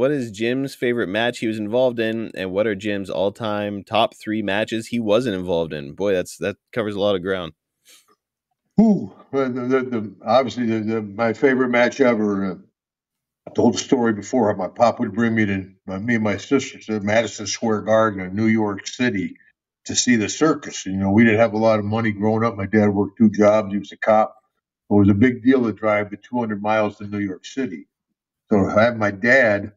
what is Jim's favorite match he was involved in, and what are Jim's all-time top 3 matches he wasn't involved in? Boy, that covers a lot of ground. Ooh, obviously my favorite match ever. I told the story before how my pop would bring me and my sisters to Madison Square Garden in New York City to see the circus. And, we didn't have a lot of money growing up. My dad worked 2 jobs. He was a cop. It was a big deal to drive the 200 miles to New York City. So I had my dad,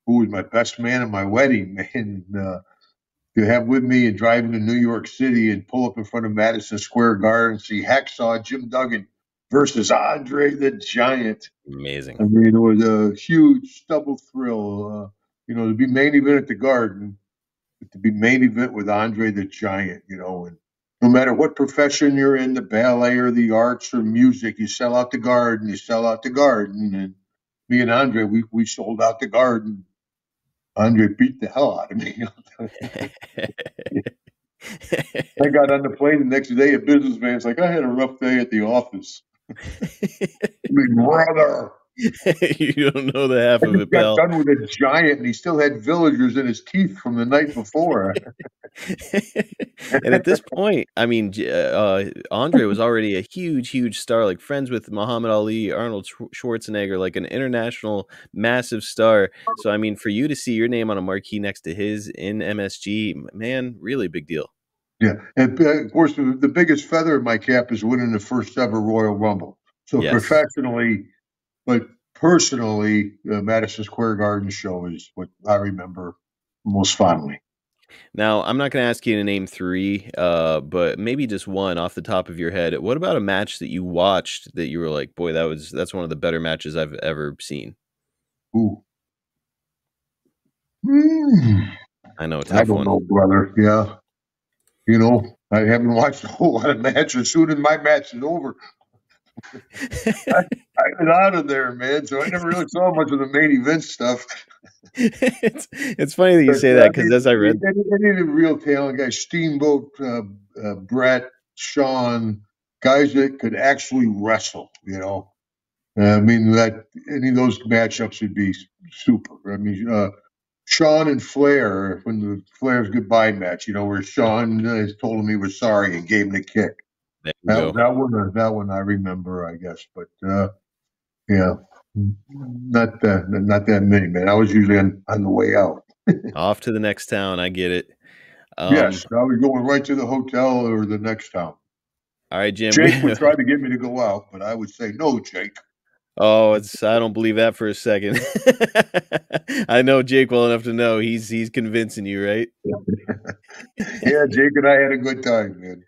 who was my best man at my wedding, and to have with me and drive into New York City and pull up in front of Madison Square Garden and see Hacksaw Jim Duggan versus Andre the Giant. Amazing. I mean, it was a huge double thrill, to be main event at the Garden, but to be main event with Andre the Giant, and no matter what profession you're in, the ballet or the arts or music, you sell out the Garden, and me and Andre, we sold out the Garden. Andre beat the hell out of me. I got on the plane the next day. A businessman's like, I had a rough day at the office. Brother. You don't know the half of it, got pal. done with a giant, and he still had villagers in his teeth from the night before. And at this point, I mean, Andre was already a huge star, like friends with Muhammad Ali, Arnold Schwarzenegger, like an international massive star. So, I mean, for you to see your name on a marquee next to his in MSG, man, really big deal. Yeah, and of course, the biggest feather in my cap is winning the first ever Royal Rumble. So Yes. Professionally, but personally, the Madison Square Garden show is what I remember most fondly. Now, I'm not going to ask you to name 3, but maybe just one off the top of your head. What about a match that you watched that you were like, boy, that's one of the better matches I've ever seen? Ooh. I know, tough I don't one. know, brother. Yeah. I haven't watched a whole lot of matches. Soon as my match is over, I was out of there, man. So I never really saw much of the main event stuff. It's funny that you say that, because as I read, any of the real talent guys, Steamboat, Brett, Sean, guys that could actually wrestle, I mean, that any of those matchups would be super. I mean, Sean and Flair, when the Flair's goodbye match, where Sean told him he was sorry and gave him the kick. That one I remember, I guess. But yeah, not that many, man. I was usually on the way out. Off to the next town. I get it. Yes, I was going right to the hotel or the next town. All right, Jim. Jake would try to get me to go out, but I would say no, Jake. Oh, I don't believe that for a second. I know Jake well enough to know he's convincing you, right? Yeah, Jake and I had a good time, man.